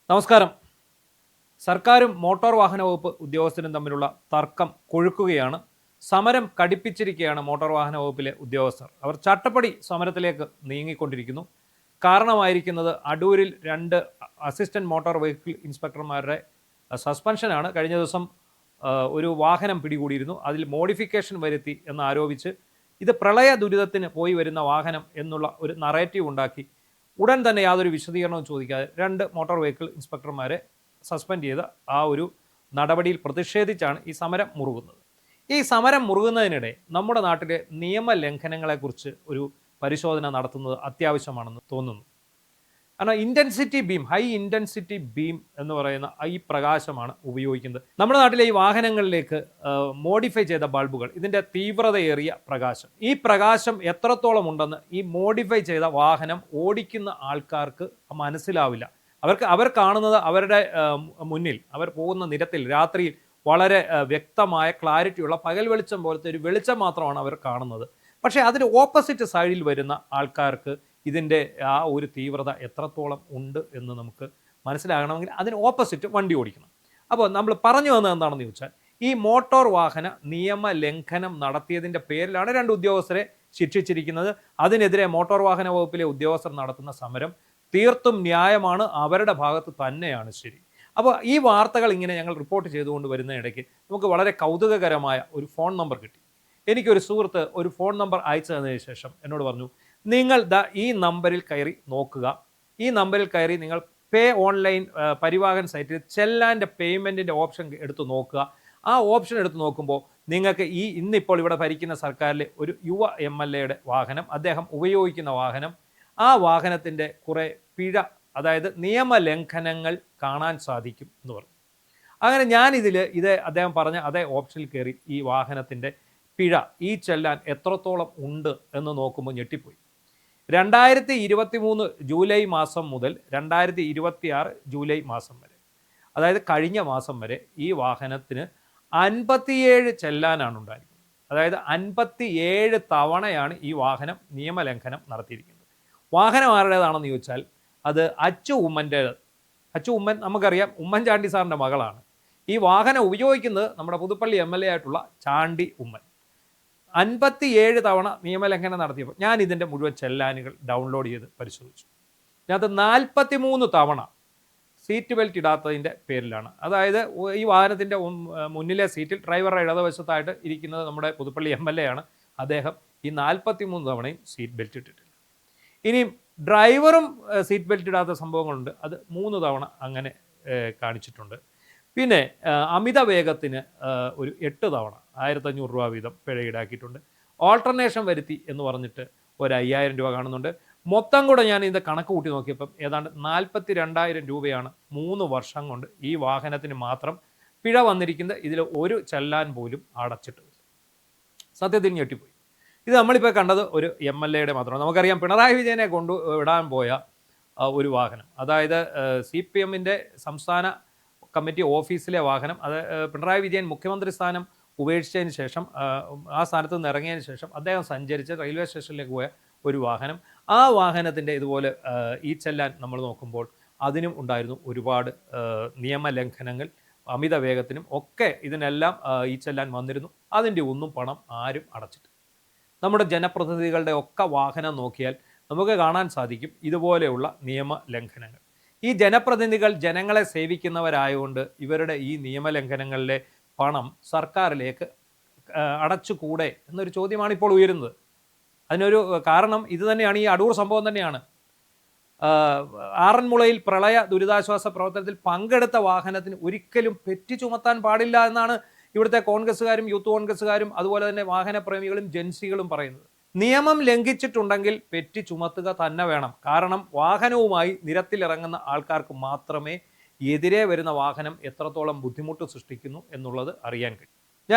നമസ്കാരം. സർക്കാരും മോട്ടോർ വാഹന വകുപ്പ് ഉദ്യോഗസ്ഥരും തമ്മിലുള്ള തർക്കം കൊഴുക്കുകയാണ്. സമരം കടുപ്പിച്ചിരിക്കുകയാണ് മോട്ടോർ വാഹന വകുപ്പിലെ ഉദ്യോഗസ്ഥർ. അവർ ചട്ടപ്പടി സമരത്തിലേക്ക് നീങ്ങിക്കൊണ്ടിരിക്കുന്നു. കാരണമായിരിക്കുന്നത് അടൂരിൽ 2 അസിസ്റ്റന്റ് മോട്ടോർ വെഹിക്കിൾ ഇൻസ്പെക്ടർമാരുടെ സസ്പെൻഷനാണ്. കഴിഞ്ഞ ദിവസം ഒരു വാഹനം പിടികൂടിയിരുന്നു. അതിൽ മോഡിഫിക്കേഷൻ വരുത്തി എന്നാരോപിച്ച് ഇത് പ്രളയ ദുരിതത്തിന് പോയി വരുന്ന വാഹനം എന്നുള്ള ഒരു നറേറ്റീവ് ഉണ്ടാക്കി ഉടൻ തന്നെ യാതൊരു വിശദീകരണവും ചോദിക്കാതെ 2 മോട്ടോർ വെഹിക്കിൾ ഇൻസ്പെക്ടർമാരെ സസ്പെൻഡ് ചെയ്ത ആ ഒരു നടപടിയിൽ പ്രതിഷേധിച്ചാണ് ഈ സമരം മുറുകുന്നത്. ഈ സമരം മുറുകുന്നതിനിടെ നമ്മുടെ നാട്ടിലെ നിയമലംഘനങ്ങളെക്കുറിച്ച് ഒരു പരിശോധന നടത്തുന്നത് അത്യാവശ്യമാണെന്ന് തോന്നുന്നു. കാരണം ഹൈ ഇൻറ്റൻസിറ്റി ബീം എന്ന് പറയുന്ന ഈ പ്രകാശമാണ് ഉപയോഗിക്കുന്നത്. നമ്മുടെ നാട്ടിലെ ഈ വാഹനങ്ങളിലേക്ക് മോഡിഫൈ ചെയ്ത ബൾബുകൾ, ഇതിൻ്റെ തീവ്രതയേറിയ പ്രകാശം, ഈ പ്രകാശം എത്രത്തോളം ഉണ്ടെന്ന് ഈ മോഡിഫൈ ചെയ്ത വാഹനം ഓടിക്കുന്ന ആൾക്കാർക്ക് മനസ്സിലാവില്ല. അവർ കാണുന്നത് അവരുടെ മുന്നിൽ, അവർ പോകുന്ന നിരത്തിൽ രാത്രിയിൽ വളരെ വ്യക്തമായ ക്ലാരിറ്റിയുള്ള പകൽ വെളിച്ചം പോലത്തെ ഒരു വെളിച്ചം മാത്രമാണ് അവർ കാണുന്നത്. പക്ഷേ അതിന് ഓപ്പോസിറ്റ് സൈഡിൽ വരുന്ന ആൾക്കാർക്ക് ഇതിൻ്റെ ആ ഒരു തീവ്രത എത്രത്തോളം ഉണ്ട് എന്ന് നമുക്ക് മനസ്സിലാകണമെങ്കിൽ അതിന് ഓപ്പോസിറ്റ് വണ്ടി ഓടിക്കണം. അപ്പോൾ നമ്മൾ പറഞ്ഞു വന്നത് എന്താണെന്ന് ചോദിച്ചാൽ, ഈ മോട്ടോർ വാഹന നിയമലംഘനം നടത്തിയതിൻ്റെ പേരിലാണ് 2 ഉദ്യോഗസ്ഥരെ ശിക്ഷിച്ചിരിക്കുന്നത്. അതിനെതിരെ മോട്ടോർ വാഹന വകുപ്പിലെ ഉദ്യോഗസ്ഥർ നടത്തുന്ന സമരം തീർത്തും ന്യായമാണ്, അവരുടെ ഭാഗത്ത് തന്നെയാണ് ശരി. അപ്പോൾ ഈ വാർത്തകൾ ഇങ്ങനെ ഞങ്ങൾ റിപ്പോർട്ട് ചെയ്തുകൊണ്ട് വരുന്നതിനിടയ്ക്ക് നമുക്ക് വളരെ കൗതുകകരമായ ഒരു ഫോൺ നമ്പർ കിട്ടി. എനിക്കൊരു സുഹൃത്ത് ഒരു ഫോൺ നമ്പർ അയച്ചു തന്നതിന് ശേഷം എന്നോട് പറഞ്ഞു, നിങ്ങൾ ഈ നമ്പറിൽ കയറി നോക്കുക, ഈ നമ്പറിൽ കയറി നിങ്ങൾ പേ ഓൺലൈൻ പരിവാഹൻ സൈറ്റിൽ ചെല്ലാൻ്റെ പേയ്മെൻറ്റിൻ്റെ ഓപ്ഷൻ എടുത്ത് നോക്കുക. ആ ഓപ്ഷൻ എടുത്ത് നോക്കുമ്പോൾ നിങ്ങൾക്ക് ഇന്നിപ്പോൾ ഇവിടെ ഭരിക്കുന്ന സർക്കാരിലെ ഒരു യുവ MLAയുടെ വാഹനം, അദ്ദേഹം ഉപയോഗിക്കുന്ന വാഹനം, ആ വാഹനത്തിൻ്റെ കുറേ പിഴ, അതായത് നിയമലംഘനങ്ങൾ കാണാൻ സാധിക്കും എന്ന് പറഞ്ഞു. അങ്ങനെ ഞാനിതിൽ അദ്ദേഹം പറഞ്ഞ അതേ ഓപ്ഷനിൽ കയറി ഈ വാഹനത്തിൻ്റെ പിഴ ചെല്ലാൻ എത്രത്തോളം ഉണ്ട് എന്ന് നോക്കുമ്പോൾ ഞെട്ടിപ്പോയി. 2023 ജൂലൈ മാസം മുതൽ 2026 ജൂലൈ മാസം വരെ, അതായത് കഴിഞ്ഞ മാസം വരെ ഈ വാഹനത്തിന് 57 ചെല്ലാനാണ് ഉണ്ടായിരിക്കുന്നത്. അതായത് 57 തവണയാണ് ഈ വാഹനം നിയമലംഘനം നടത്തിയിരിക്കുന്നത്. വാഹനം ആരുടേതാണെന്ന് ചോദിച്ചാൽ അത് അച്ചു ഉമ്മൻ്റേത്. അച്ചു ഉമ്മൻ നമുക്കറിയാം, ഉമ്മൻചാണ്ടി സാറിൻ്റെ മകളാണ്. ഈ വാഹനം ഉപയോഗിക്കുന്നത് നമ്മുടെ പുതുപ്പള്ളി MLA ആയിട്ടുള്ള ചാണ്ടി ഉമ്മൻ. 57 തവണ നിയമലംഘനം നടത്തിയപ്പോൾ ഞാൻ ഇതിൻ്റെ മുഴുവൻ ചെല്ലാനുകൾ ഡൗൺലോഡ് ചെയ്ത് പരിശോധിച്ചു. ഇതിനകത്ത് 43 തവണ സീറ്റ് ബെൽറ്റ് ഇടാത്തതിൻ്റെ പേരിലാണ്. അതായത് ഈ വാഹനത്തിൻ്റെ മുന്നിലെ സീറ്റിൽ ഡ്രൈവറുടെ ഇടതുവശത്തായിട്ട് ഇരിക്കുന്നത് നമ്മുടെ പുതുപ്പള്ളി MLA ആണ്. അദ്ദേഹം ഈ 43 തവണയും സീറ്റ് ബെൽറ്റ് ഇട്ടിട്ടില്ല. ഇനിയും ഡ്രൈവറും സീറ്റ് ബെൽറ്റ് ഇടാത്ത സംഭവങ്ങളുണ്ട്, അത് 3 തവണ അങ്ങനെ കാണിച്ചിട്ടുണ്ട്. പിന്നെ അമിത വേഗത്തിന് ഒരു 8 തവണ 1500 രൂപ വീതം പിഴ ഈടാക്കിയിട്ടുണ്ട്. ഓൾട്ടർനേഷൻ വരുത്തി എന്ന് പറഞ്ഞിട്ട് ഒരു 5000 രൂപ കാണുന്നുണ്ട്. മൊത്തം കൂടെ ഞാൻ ഇതിൻ്റെ കണക്ക് കൂട്ടി നോക്കിയപ്പം ഏതാണ്ട് 42,000 രൂപയാണ് 3 വർഷം കൊണ്ട് ഈ വാഹനത്തിന് മാത്രം പിഴ വന്നിരിക്കുന്നത്. ഇതിൽ ഒരു ചെല്ലാൻ പോലും അടച്ചിട്ടില്ല. സത്യത്തിൽ ഞെട്ടിപ്പോയി. ഇത് നമ്മളിപ്പോൾ കണ്ടത് ഒരു MLAയുടെ മാത്രമാണ്. നമുക്കറിയാം, പിണറായി വിജയനെ കൊണ്ടുവിടാൻ പോയ ഒരു വാഹനം, അതായത് CPMൻ്റെ സംസ്ഥാന കമ്മിറ്റി ഓഫീസിലെ വാഹനം, അത് പിണറായി വിജയൻ മുഖ്യമന്ത്രി സ്ഥാനം ഉപേക്ഷിച്ചതിന് ശേഷം, ആ സ്ഥാനത്ത് നിന്ന് ഇറങ്ങിയതിന് ശേഷം അദ്ദേഹം സഞ്ചരിച്ച് റെയിൽവേ സ്റ്റേഷനിലേക്ക് പോയ ഒരു വാഹനം. ആ വാഹനത്തിൻ്റെ ഇതുപോലെ ചെല്ലാൻ നമ്മൾ നോക്കുമ്പോൾ അതിനും ഉണ്ടായിരുന്നു ഒരുപാട് നിയമലംഘനങ്ങൾ. അമിത വേഗത്തിനും ഒക്കെ ഇതിനെല്ലാം ചെല്ലാൻ വന്നിരുന്നു. അതിൻ്റെ ഒന്നും പണം ആരും അടച്ചിട്ട്. നമ്മുടെ ജനപ്രതിനിധികളുടെ ഒക്കെ വാഹനം നോക്കിയാൽ നമുക്ക് കാണാൻ സാധിക്കും ഇതുപോലെയുള്ള നിയമലംഘനങ്ങൾ. ഈ ജനപ്രതിനിധികൾ ജനങ്ങളെ സേവിക്കുന്നവരായതുകൊണ്ട് ഇവരുടെ ഈ നിയമലംഘനങ്ങളിലെ പണം സർക്കാരിലേക്ക് അടച്ചുകൂടെ എന്നൊരു ചോദ്യമാണ് ഇപ്പോൾ ഉയരുന്നത്. അതിനൊരു കാരണം ഇത് തന്നെയാണ്, ഈ അടൂർ സംഭവം തന്നെയാണ്. ആറന്മുളയിൽ പ്രളയ ദുരിതാശ്വാസ പ്രവർത്തനത്തിൽ പങ്കെടുത്ത വാഹനത്തിന് ഒരിക്കലും പെറ്റി ചുമത്താൻ പാടില്ല എന്നാണ് ഇവിടുത്തെ കോൺഗ്രസ്സുകാരും യൂത്ത് കോൺഗ്രസ്സുകാരും അതുപോലെ തന്നെ വാഹനപ്രേമികളും ജൻസികളും പറയുന്നത്. നിയമം ലംഘിച്ചിട്ടുണ്ടെങ്കിൽ പെറ്റി ചുമത്തുക തന്നെ വേണം. കാരണം വാഹനവുമായി നിരത്തിലിറങ്ങുന്ന ആൾക്കാർക്ക് മാത്രമേ എതിരെ വരുന്ന വാഹനം എത്രത്തോളം ബുദ്ധിമുട്ട് സൃഷ്ടിക്കുന്നു എന്നുള്ളത് അറിയാൻ കഴിയും.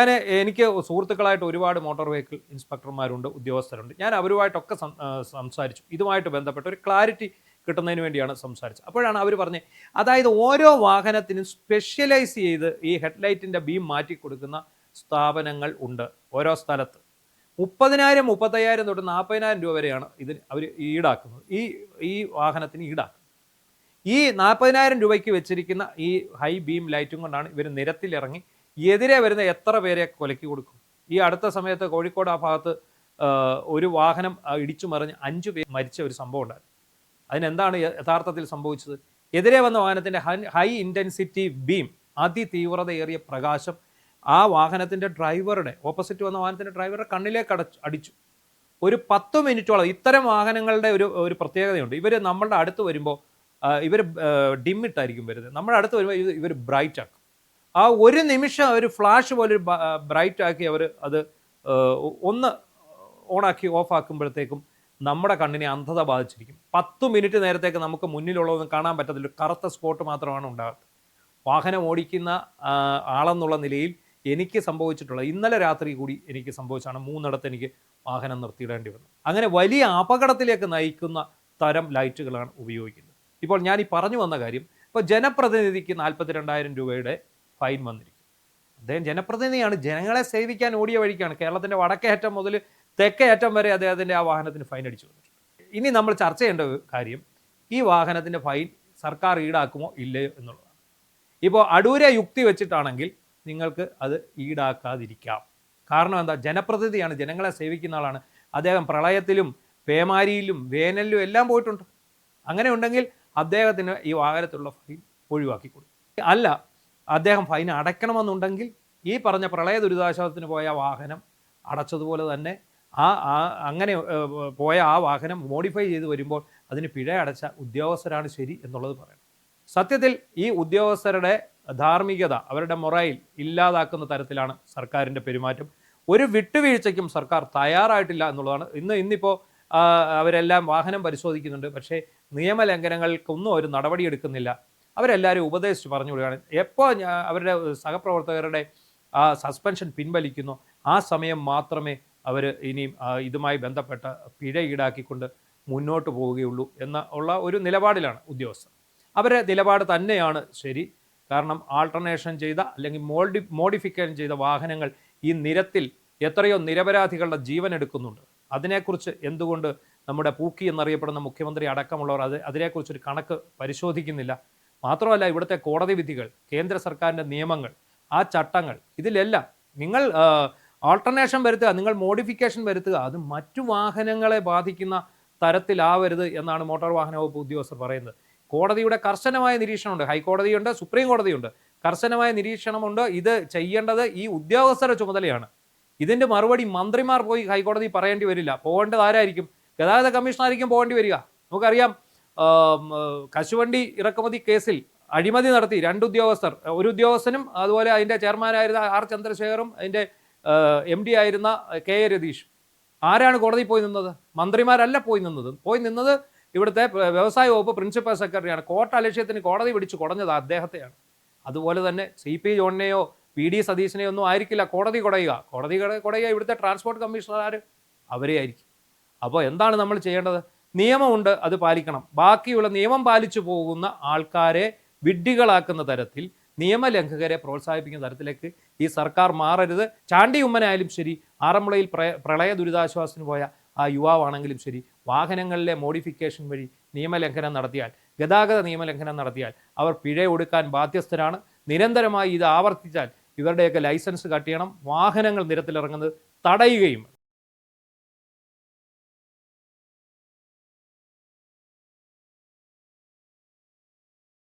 എനിക്ക് സുഹൃത്തുക്കളായിട്ട് ഒരുപാട് മോട്ടോർ വെഹിക്കിൾ ഇൻസ്പെക്ടർമാരുണ്ട്, ഉദ്യോഗസ്ഥരുണ്ട്. ഞാൻ അവരുമായിട്ടൊക്കെ സംസാരിച്ചു. ഇതുമായിട്ട് ബന്ധപ്പെട്ട ഒരു ക്ലാരിറ്റി കിട്ടുന്നതിന് വേണ്ടിയാണ് സംസാരിച്ചത്. അപ്പോഴാണ് അവർ പറഞ്ഞത്, അതായത് ഓരോ വാഹനത്തിനും സ്പെഷ്യലൈസ് ചെയ്ത് ഈ ഹെഡ്ലൈറ്റിൻ്റെ ബീം മാറ്റി കൊടുക്കുന്ന സ്ഥാപനങ്ങൾ ഉണ്ട് ഓരോ സ്ഥലത്ത്. 30,000, 35,000 തൊട്ട് 40,000 രൂപ വരെയാണ് ഇതിന് അവർ ഈടാക്കുന്നത്, ഈ വാഹനത്തിന് ഈടാക്കുന്നത്. ഈ 40,000 രൂപയ്ക്ക് വെച്ചിരിക്കുന്ന ഈ ഹൈ ബീം ലൈറ്റും കൊണ്ടാണ് ഇവർ നിരത്തിലിറങ്ങി എതിരെ വരുന്ന എത്ര പേരെ കൊലക്കി കൊടുക്കും. ഈ അടുത്ത സമയത്ത് കോഴിക്കോട് ആ ഭാഗത്ത് ഒരു വാഹനം ഇടിച്ചു മറിഞ്ഞ് 5 പേർ മരിച്ച ഒരു സംഭവം ഉണ്ടായിരുന്നു. അതിനെന്താണ് യഥാർത്ഥത്തിൽ സംഭവിച്ചത്? എതിരെ വന്ന വാഹനത്തിൻ്റെ ഹൈ ഇൻറ്റൻസിറ്റി ബീം, അതിതീവ്രതയേറിയ പ്രകാശം ആ വാഹനത്തിൻ്റെ ഡ്രൈവറുടെ, ഓപ്പോസിറ്റ് വന്ന വാഹനത്തിൻ്റെ ഡ്രൈവറുടെ കണ്ണിലേക്ക് അടിച്ചു. ഒരു 10 മിനിറ്റോളം. ഇത്തരം വാഹനങ്ങളുടെ ഒരു പ്രത്യേകതയുണ്ട്. ഇവർ നമ്മളുടെ അടുത്ത് വരുമ്പോൾ ഇവർ ഡിമ്മിട്ടായിരിക്കും വരുന്നത്. നമ്മുടെ അടുത്ത് വരുമ്പോൾ ഇവർ ബ്രൈറ്റ് ആക്കും. ആ ഒരു നിമിഷം ഒരു ഫ്ലാഷ് പോലെ ഒരു ബ്രൈറ്റ് ആക്കി അവർ അത് ഒന്ന് ഓണാക്കി ഓഫ് ആക്കുമ്പോഴത്തേക്കും നമ്മുടെ കണ്ണിനെ അന്ധത ബാധിച്ചിരിക്കും. 10 മിനിറ്റ് നേരത്തേക്ക് നമുക്ക് മുന്നിലുള്ളതൊന്നും കാണാൻ പറ്റത്തില്ല. ഒരു കറുത്ത സ്പോട്ട് മാത്രമാണ് ഉണ്ടാകുന്നത്. വാഹനം ഓടിക്കുന്ന ആളെന്നുള്ള നിലയിൽ എനിക്ക് സംഭവിച്ചിട്ടുള്ള, ഇന്നലെ രാത്രി കൂടി എനിക്ക് സംഭവിച്ചാണ് 3 എനിക്ക് വാഹനം നിർത്തിയിടേണ്ടി വന്നു. അങ്ങനെ വലിയ അപകടത്തിലേക്ക് നയിക്കുന്ന തരം ലൈറ്റുകളാണ് ഉപയോഗിക്കുന്നത്. ഇപ്പോൾ ഞാൻ ഈ പറഞ്ഞു വന്ന കാര്യം, ഇപ്പോൾ ജനപ്രതിനിധിക്ക് 42,000 രൂപയുടെ ഫൈൻ വന്നിരിക്കും. അദ്ദേഹം ജനപ്രതിനിധിയാണ്, ജനങ്ങളെ സേവിക്കാൻ ഓടിയ വഴിക്കാണ്. കേരളത്തിൻ്റെ വടക്കേ അറ്റം മുതൽ തെക്കേ അറ്റം വരെ അദ്ദേഹത്തിൻ്റെ ആ വാഹനത്തിന് ഫൈൻ അടിച്ചു വന്നിട്ടുണ്ട്. ഇനി നമ്മൾ ചർച്ച ചെയ്യേണ്ട കാര്യം, ഈ വാഹനത്തിൻ്റെ ഫൈൻ സർക്കാർ ഈടാക്കുമോ ഇല്ലയോ എന്നുള്ളതാണ്. ഇപ്പോൾ അടൂരെ യുക്തി വെച്ചിട്ടാണെങ്കിൽ നിങ്ങൾക്ക് അത് ഈടാക്കാതിരിക്കാം. കാരണം എന്താ? ജനപ്രതിനിധിയാണ്, ജനങ്ങളെ സേവിക്കുന്ന ആളാണ്. അദ്ദേഹം പ്രളയത്തിലും പേമാരിയിലും വേനലിലും എല്ലാം പോയിട്ടുണ്ട്. അങ്ങനെ ഉണ്ടെങ്കിൽ അദ്ദേഹത്തിന് ഈ വാഹനത്തിലുള്ള ഫൈൻ ഒഴിവാക്കി കൊടുക്കും. അല്ല, അദ്ദേഹം ഫൈൻ അടയ്ക്കണമെന്നുണ്ടെങ്കിൽ ഈ പറഞ്ഞ പ്രളയ ദുരിതാശ്വാസത്തിന് പോയ വാഹനം അടച്ചതുപോലെ തന്നെ അങ്ങനെ പോയ ആ വാഹനം മോഡിഫൈ ചെയ്ത് വരുമ്പോൾ അതിന് പിഴ അടച്ച ഉദ്യോഗസ്ഥരാണ് ശരി എന്നുള്ളത് പറയണം. സത്യത്തിൽ ഈ ഉദ്യോഗസ്ഥരുടെ ധാർമ്മികത, അവരുടെ മൊറൈൽ ഇല്ലാതാക്കുന്ന തരത്തിലാണ് സർക്കാരിൻ്റെ പെരുമാറ്റം. ഒരു വിട്ടുവീഴ്ചയ്ക്കും സർക്കാർ തയ്യാറായിട്ടില്ല എന്നുള്ളതാണ്. ഇന്നിപ്പോൾ അവരെല്ലാം വാഹനം പരിശോധിക്കുന്നുണ്ട്, പക്ഷേ നിയമലംഘനങ്ങൾക്കൊന്നും ഒരു നടപടിയെടുക്കുന്നില്ല. അവരെല്ലാവരും ഉപദേശിച്ച് പറഞ്ഞു വിടുകയാണ്. എപ്പോൾ അവരുടെ സഹപ്രവർത്തകരുടെ സസ്പെൻഷൻ പിൻവലിക്കുന്നു, ആ സമയം മാത്രമേ അവർ ഇനിയും ഇതുമായി ബന്ധപ്പെട്ട പിഴ ഈടാക്കിക്കൊണ്ട് മുന്നോട്ട് പോവുകയുള്ളൂ ഉള്ള ഒരു നിലപാടിലാണ് ഉദ്യോഗസ്ഥർ. അവരുടെ നിലപാട് തന്നെയാണ് ശരി. കാരണം ആൾട്ടർനേഷൻ ചെയ്ത അല്ലെങ്കിൽ മോഡിഫിക്കേഷൻ ചെയ്ത വാഹനങ്ങൾ ഈ നിരത്തിൽ എത്രയോ നിരപരാധികളുടെ ജീവൻ എടുക്കുന്നുണ്ട്. അതിനെക്കുറിച്ച് എന്തുകൊണ്ട് നമ്മുടെ പൂക്കി എന്നറിയപ്പെടുന്ന മുഖ്യമന്ത്രി അടക്കമുള്ളവർ അതിനെക്കുറിച്ചൊരു കണക്ക് പരിശോധിക്കുന്നില്ല? മാത്രമല്ല, ഇവിടുത്തെ കോടതി വിധികൾ, കേന്ദ്ര സർക്കാരിൻ്റെ നിയമങ്ങൾ, ആ ചട്ടങ്ങൾ, ഇതിലെല്ലാം നിങ്ങൾ ആൾട്ടർനേഷൻ വരുത്തുക, നിങ്ങൾ മോഡിഫിക്കേഷൻ വരുത്തുക, അത് മറ്റു വാഹനങ്ങളെ ബാധിക്കുന്ന തരത്തിലാവരുത് എന്നാണ് മോട്ടോർ വാഹന വകുപ്പ് ഉദ്യോഗസ്ഥർ പറയുന്നത്. കോടതിയുടെ കർശനമായ നിരീക്ഷണമുണ്ട്. ഹൈക്കോടതിയുണ്ട്, സുപ്രീം കോടതിയുണ്ട്, കർശനമായ നിരീക്ഷണമുണ്ട്. ഇത് ചെയ്യേണ്ടത് ഈ ഉദ്യോഗസ്ഥരുടെ ചുമതലയാണ്. ഇതിൻ്റെ മറുപടി മന്ത്രിമാർ പോയി ഹൈക്കോടതി പറയേണ്ടി വരില്ല. പോകേണ്ടത് ആരായിരിക്കും? ഗതാഗത കമ്മീഷണറായിരിക്കും പോകേണ്ടി വരിക. നമുക്കറിയാം, കശുവണ്ടി ഇറക്കുമതി കേസിൽ അഴിമതി നടത്തി 2 ഉദ്യോഗസ്ഥർ, ഒരു ഉദ്യോഗസ്ഥനും അതുപോലെ അതിൻ്റെ ചെയർമാനായിരുന്ന ആർ ചന്ദ്രശേഖറും അതിൻ്റെ MD ആയിരുന്ന KA രതീഷും. ആരാണ് കോടതി പോയി നിന്നത്? മന്ത്രിമാരല്ല പോയി നിന്നത് ഇവിടുത്തെ വ്യവസായ വകുപ്പ് പ്രിൻസിപ്പൽ സെക്രട്ടറിയാണ്. കോർട്ട് അലക്ഷ്യത്തിന് കോടതി പിടിച്ചു കുടഞ്ഞത് അദ്ദേഹത്തെയാണ്. അതുപോലെ തന്നെ CP ജോണിനെയോ PD സതീശനെയോ ഒന്നും ആയിരിക്കില്ല കോടതി കുടയുക ഇവിടുത്തെ ട്രാൻസ്പോർട്ട് കമ്മീഷണർമാർ, അവരെ ആയിരിക്കും. അപ്പോൾ എന്താണ് നമ്മൾ ചെയ്യേണ്ടത്? നിയമമുണ്ട്, അത് പാലിക്കണം. ബാക്കിയുള്ള നിയമം പാലിച്ചു പോകുന്ന ആൾക്കാരെ വിഡ്ഢികളാക്കുന്ന തരത്തിൽ, നിയമലംഘകരെ പ്രോത്സാഹിപ്പിക്കുന്ന തരത്തിലേക്ക് ഈ സർക്കാർ മാറരുത്. ചാണ്ടി ഉമ്മനായാലും ശരി, ആറന്മുളയിൽ പ്രളയ ദുരിതാശ്വാസത്തിന് പോയ ആ യുവാവാണെങ്കിലും ശരി, വാഹനങ്ങളിലെ മോഡിഫിക്കേഷൻ വഴി നിയമലംഘനം നടത്തിയാൽ, ഗതാഗത നിയമലംഘനം നടത്തിയാൽ അവർ പിഴ ഒടുക്കാൻ ബാധ്യസ്ഥരാണ്. നിരന്തരമായി ഇത് ആവർത്തിച്ചാൽ ഇവരുടെയൊക്കെ ലൈസൻസ് കട്ട് ചെയ്യണം, വാഹനങ്ങൾ നിരത്തിലിറങ്ങുന്നത് തടയുകയും